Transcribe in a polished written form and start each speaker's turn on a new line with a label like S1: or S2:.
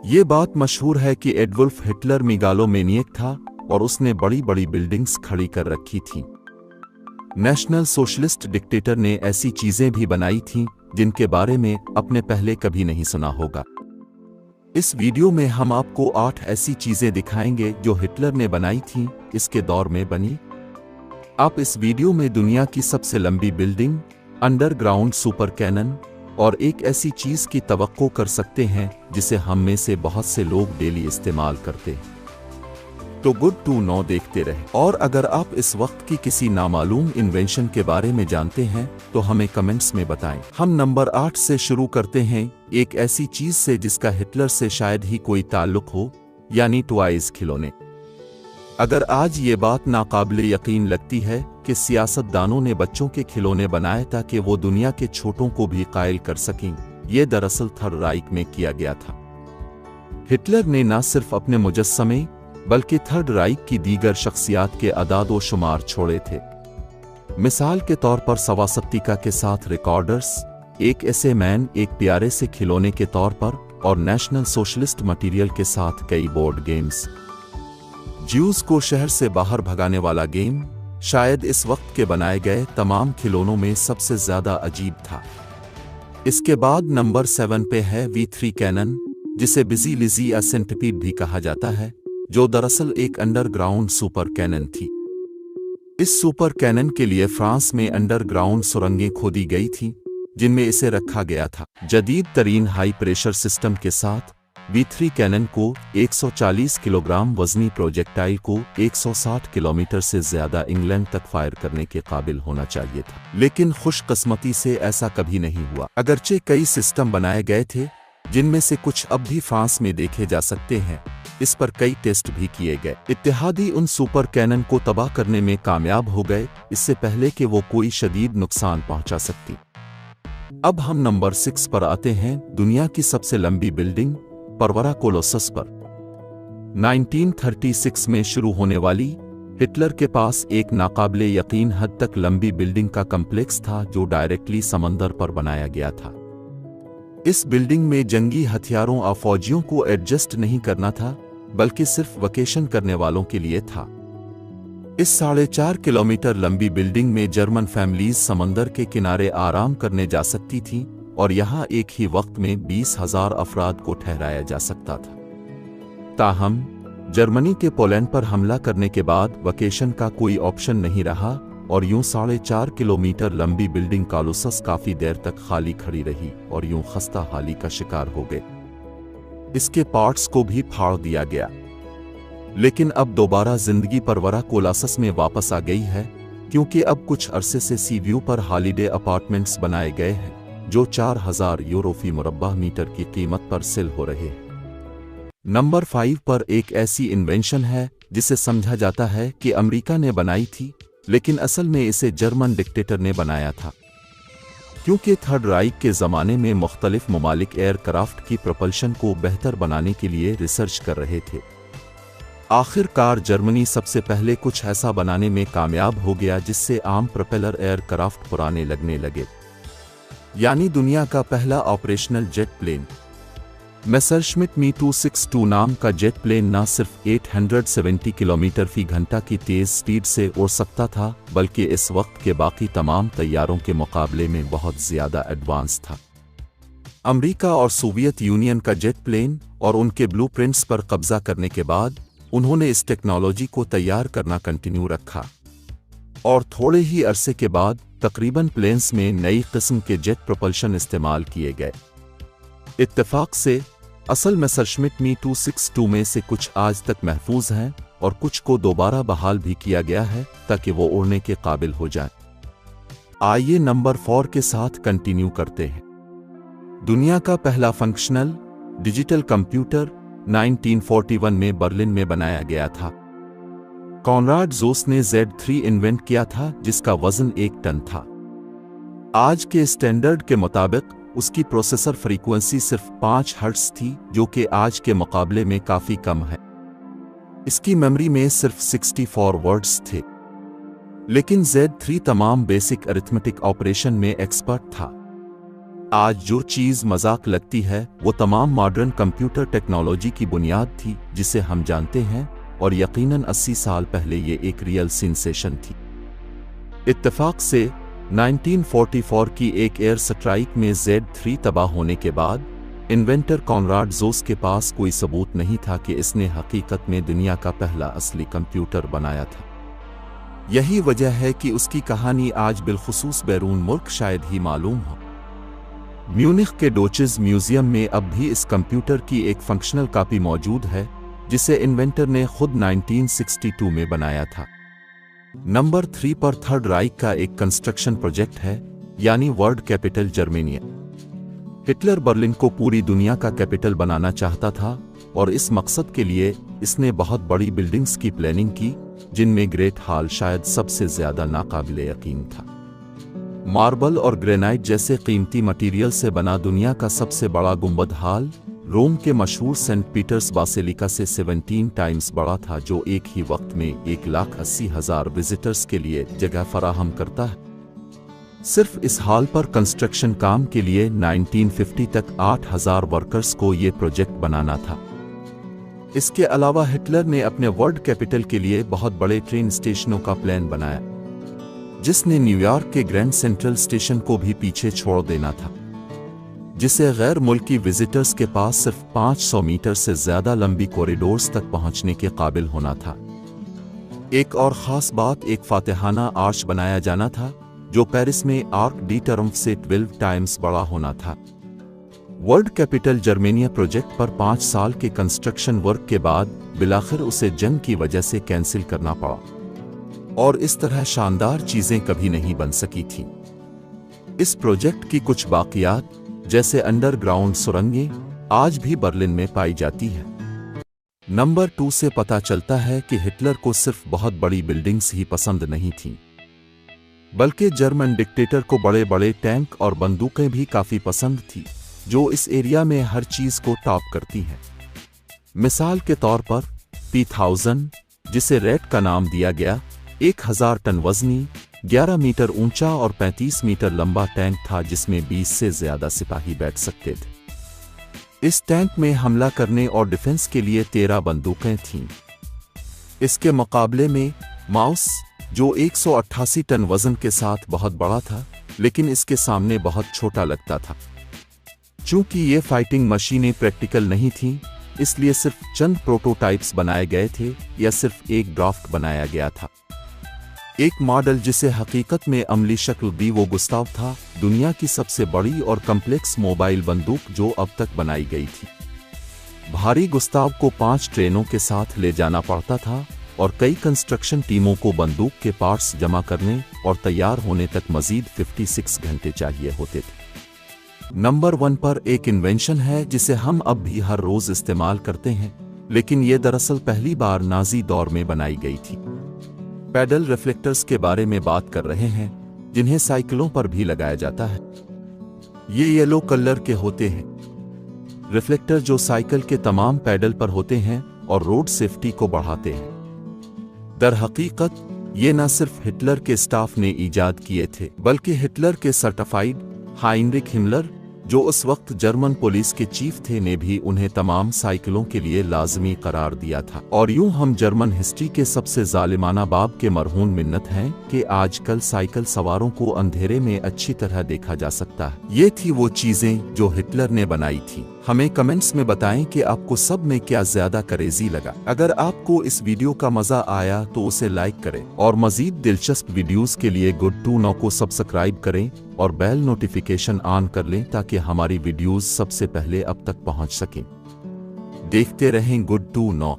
S1: ये बात मशहूर है कि एडोल्फ हिटलर मेगालोमैनियक था और उसने बड़ी बड़ी बिल्डिंग्स खड़ी कर रखी थीं। नेशनल सोशलिस्ट डिक्टेटर ने ऐसी चीजें भी बनाई थीं जिनके बारे में आपने पहले कभी नहीं सुना होगा। इस वीडियो में हम आपको 8 ऐसी चीजें दिखाएंगे जो हिटलर ने बनाई थीं, इसके दौर में बनी। आप इस वीडियो में दुनिया की सबसे लंबी बिल्डिंग, अंडरग्राउंड सुपर कैनन और एक ऐसी चीज की तवक्को कर सकते हैं जिसे हम में से बहुत से लोग डेली इस्तेमाल करते हैं। तो गुड टू नो देखते रहे। और अगर आप इस वक्त की किसी नामालूम इन्वेंशन के बारे में जानते हैं तो हमें कमेंट्स में बताएं। हम नंबर 8 से शुरू करते हैं, एक ऐसी चीज से जिसका हिटलर से शायद ही कोई ताल्लुक हो, यानी टॉयज खिलौने। अगर आज ये बात नाकाबिले यकीन लगती है कि सियासतदानों ने बच्चों के खिलौने बनाए ताकि वो दुनिया के छोटों को भी कायल कर सकें, ये दरअसल थर्ड राइक में किया गया था। हिटलर ने न सिर्फ अपने मुजस्समे बल्कि थर्ड राइक की दीगर शख्सियात के अदादो शुमार छोड़े थे। मिसाल के तौर पर सवासत्तिका के साथ रिकॉर्डर्स, एक ऐसे मैन एक प्यारे से खिलौने के तौर पर, और नेशनल सोशलिस्ट मटेरियल के साथ कई बोर्ड गेम्स। ज्यूज को शहर से बाहर भगाने वाला गेम शायद इस वक्त के बनाए गए तमाम खिलौनों में सबसे ज्यादा अजीब था। इसके बाद नंबर 7 पे है V3 कैनन, जिसे बिजी लिजी या सेंटिपीड भी कहा जाता है, जो दरअसल एक अंडरग्राउंड सुपर कैनन थी। इस सुपर कैनन के लिए फ्रांस में अंडरग्राउंड सुरंगें खोदी गई थीं, जिनमें इसे रखा गया था। जदीद तरीन हाई प्रेशर सिस्टम के साथ V3 कैनन को 140 किलोग्राम वजनी प्रोजेक्टाइल को 160 किलोमीटर से ज्यादा इंग्लैंड तक फायर करने के काबिल होना चाहिए था, लेकिन खुशकिस्मती से ऐसा कभी नहीं हुआ। अगरचे कई सिस्टम बनाए गए थे, जिनमें से कुछ अब भी फ्रांस में देखे जा सकते हैं। इस पर कई टेस्ट भी किए गए। इत्तेहादी उन सुपर कैनन को तबाह करने में कामयाब हो गए, इससे पहले कि वो कोई शदीद नुकसान पहुंचा सकती। अब हम नंबर 6 पर आते हैं, दुनिया की सबसे लंबी बिल्डिंग परवरा कोलोसस पर। 1936 में शुरू होने वाली हिटलर के पास एक नाकाबिले यकीन हद तक लंबी बिल्डिंग का कम्प्लेक्स था जो डायरेक्टली समंदर पर बनाया गया था। इस बिल्डिंग में जंगी हथियारों और फौजियों को एडजस्ट नहीं करना था, बल्कि सिर्फ वकेशन करने वालों के लिए था। इस 4.5 किलोमीटर लंबी बिल्डिंग में जर्मन फैमिलीज समंदर के किनारे आराम करने जा सकती थीं और यहाँ एक ही वक्त में 20,000 अफराद को ठहराया जा सकता था। ताहम जर्मनी के पोलैंड पर हमला करने के बाद वकेशन का कोई ऑप्शन नहीं रहा और यूं 4.5 किलोमीटर लंबी बिल्डिंग कोलोसस काफी देर तक खाली खड़ी रही और यूं खस्ता हाली का शिकार हो गए। इसके पार्ट्स को भी फाड़ दिया गया। लेकिन अब दोबारा जिंदगी परवरा कोलोसस में वापस आ गई है, क्योंकि अब कुछ अरसे से सी व्यू पर हॉलिडे अपार्टमेंट्स बनाए गए हैं जो 4,000 यूरो फी मुरब्बा मीटर की कीमत पर सेल हो रहे हैं। नंबर 5 पर एक ऐसी इन्वेंशन है जिसे समझा जाता है कि अमेरिका ने बनाई थी, लेकिन असल में इसे जर्मन डिक्टेटर ने बनाया था, क्योंकि थर्ड राइक के ज़माने में मुख्तलिफ ममालिक एयरक्राफ्ट की प्रपल्शन को बेहतर बनाने के लिए रिसर्च कर रहे थे। आखिरकार जर्मनी सबसे पहले कुछ ऐसा बनाने में कामयाब हो गया जिससे आम प्रोपेलर एयरक्राफ्ट पुराने लगने लगे, यानी दुनिया का पहला ऑपरेशनल जेट प्लेन। मेसरश्मिट मी 262 नाम का जेट प्लेन न सिर्फ 870 किलोमीटर फी घंटा की तेज स्पीड से उड़ सकता था, बल्कि इस वक्त के बाकी तमाम तैयारों के मुकाबले में बहुत ज्यादा एडवांस था। अमेरिका और सोवियत यूनियन का जेट प्लेन और उनके ब्लूप्रिंट्स पर कब्जा करने के बाद उन्होंने इस टेक्नोलॉजी को तैयार करना कंटिन्यू रखा और थोड़े ही अरसे के बाद तकरीबन प्लेन्स में नई किस्म के जेट प्रोपल्शन इस्तेमाल किए गए। इत्तेफाक से असल मेसरश्मिट मी 262 में से कुछ आज तक महफूज हैं और कुछ को दोबारा बहाल भी किया गया है ताकि वो उड़ने के काबिल हो जाए। आइए नंबर 4 के साथ कंटिन्यू करते हैं। दुनिया का पहला फंक्शनल डिजिटल कंप्यूटर 1941 में बर्लिन में बनाया गया था। कॉनराड ज़ोस ने Z3 इन्वेंट किया था, जिसका वजन 1 टन था। आज के स्टैंडर्ड के मुताबिक उसकी प्रोसेसर फ्रीक्वेंसी सिर्फ 5 हर्ट्ज थी, जो कि आज के मुकाबले में काफी कम है। इसकी मेमोरी में सिर्फ 64 वर्ड्स थे, लेकिन Z3 तमाम बेसिक अरिथमेटिक ऑपरेशन में एक्सपर्ट था। आज जो चीज़ मजाक लगती है वो तमाम मॉडर्न कंप्यूटर टेक्नोलॉजी की बुनियाद थी जिसे हम जानते हैं, और यकीनन 80 साल पहले ये एक रियल सेंसेशन थी। इत्तेफाक से 1944 की एक एयर स्ट्राइक में Z3 तबाह होने के बाद इन्वेंटर कॉनराड ज़ोस के पास कोई सबूत नहीं था कि इसने हकीकत में दुनिया का पहला असली कंप्यूटर बनाया था। यही वजह है कि उसकी कहानी आज बिलखुसूस बैरून मुल्क शायद ही मालूम हो। म्यूनिख के डोचेस म्यूजियम में अब भी इस कंप्यूटर की एक फंक्शनल कॉपी मौजूद है जिसे इन्वेंटर ने खुद 1962 में बनाया था। नंबर 3 पर थर्ड राइक का एक कंस्ट्रक्शन प्रोजेक्ट है, यानी world capital Germania. Hitler Berlin को पूरी दुनिया का कैपिटल बनाना चाहता था और इस मकसद के लिए इसने बहुत बड़ी बिल्डिंग्स की प्लानिंग की, जिनमें ग्रेट हॉल शायद सबसे ज्यादा नाकाबिले यकीन था। मार्बल और ग्रेनाइट जैसे कीमती मटेरियल से बना दुनिया का सबसे बड़ा गुंबद हॉल रोम के मशहूर सेंट पीटर्स बासिलिका से 17 टाइम्स बड़ा था, जो एक ही वक्त में 1,80,000 विजिटर्स के लिए जगह फराहम करता है। सिर्फ इस हॉल पर कंस्ट्रक्शन काम के लिए 1950 तक 8,000 वर्कर्स को ये प्रोजेक्ट बनाना था। इसके अलावा हिटलर ने अपने वर्ल्ड कैपिटल के लिए बहुत बड़े ट्रेन स्टेशनों का प्लान बनाया, जिसने न्यूयॉर्क के ग्रैंड सेंट्रल स्टेशन को भी पीछे छोड़ देना था, जिसे गैर मुल्की विजिटर्स के पास सिर्फ 500 मीटर से ज्यादा लंबी कॉरिडोर्स तक पहुंचने के काबिल होना था। एक और खास बात, एक फातिहाना आर्च बनाया जाना था जो पेरिस में आर्क डी ट्रियोम्फ से 12 टाइम्स बड़ा होना था। वर्ल्ड कैपिटल जर्मेनिया प्रोजेक्ट पर 5 साल के कंस्ट्रक्शन वर्क के बाद बिलाखिर उसे जंग की वजह से कैंसिल करना पड़ा, और इस तरह शानदार चीजें कभी नहीं बन सकी थी। इस प्रोजेक्ट की कुछ बाकियात जैसे अंडरग्राउंड सुरंगें आज भी बर्लिन में पाई जाती है। नंबर 2 से पता चलता है कि हिटलर को सिर्फ बहुत बड़ी बिल्डिंग्स ही पसंद नहीं थीं, बल्कि जर्मन डिक्टेटर को बड़े बड़े टैंक और बंदूकें भी काफी पसंद थी, जो इस एरिया में हर चीज को टॉप करती हैं। मिसाल के तौर पर P1000, जिसे रेड का नाम दिया गया, 1000 टन वजनी, 11 मीटर ऊंचा और 35 मीटर लंबा टैंक था, जिसमें 20 से ज्यादा सिपाही बैठ सकते थे। इस टैंक में हमला करने और डिफेंस के लिए 13 बंदूकें थीं। इसके मुकाबले में माउस, जो 188 टन वजन के साथ बहुत बड़ा था, लेकिन इसके सामने बहुत छोटा लगता था। चूंकि ये फाइटिंग मशीनें प्रैक्टिकल नहीं थीं, इसलिए सिर्फ चंद प्रोटोटाइप्स बनाए गए थे या सिर्फ एक ड्राफ्ट बनाया गया था। एक मॉडल जिसे हकीकत में अमली शक्ल दी वो गुस्ताव था, दुनिया की सबसे बड़ी और कम्प्लेक्स मोबाइल बंदूक जो अब तक बनाई गई थी। भारी गुस्ताव को 5 ट्रेनों के साथ ले जाना पड़ता था और कई कंस्ट्रक्शन टीमों को बंदूक के पार्ट्स जमा करने और तैयार होने तक मजीद 56 घंटे चाहिए होते थे। नंबर 1 पर एक इन्वेंशन है जिसे हम अब भी हर रोज इस्तेमाल करते हैं, लेकिन ये दरअसल पहली बार नाजी दौर में बनाई गई थी। पैडल रिफ्लेक्टर्स के बारे में बात कर रहे हैं, जिन्हें साइकिलों पर भी लगाया जाता है। ये येलो कलर के होते हैं रिफ्लेक्टर जो साइकिल के तमाम पैडल पर होते हैं और रोड सेफ्टी को बढ़ाते हैं। दर हकीकत ये न सिर्फ हिटलर के स्टाफ ने ईजाद किए थे, बल्कि हिटलर के सर्टिफाइड हाइनरिक हिमलर, जो उस वक्त जर्मन पुलिस के चीफ थे, ने भी उन्हें तमाम साइकिलों के लिए लाजमी करार दिया था। और यूं हम जर्मन हिस्ट्री के सबसे जालिमाना बाब के मरहून मिन्नत हैं कि आजकल साइकिल सवारों को अंधेरे में अच्छी तरह देखा जा सकता है। ये थी वो चीजें जो हिटलर ने बनाई थी। हमें कमेंट्स में बताएं कि आपको सब में क्या ज्यादा क्रेजी लगा। अगर आपको इस वीडियो का मजा आया तो उसे लाइक करें और मजीद दिलचस्प वीडियोस के लिए गुड टू नो को सब्सक्राइब करें और बेल नोटिफिकेशन ऑन कर लें ताकि हमारी वीडियोस सबसे पहले अब तक पहुंच सकें। देखते रहें गुड टू नो।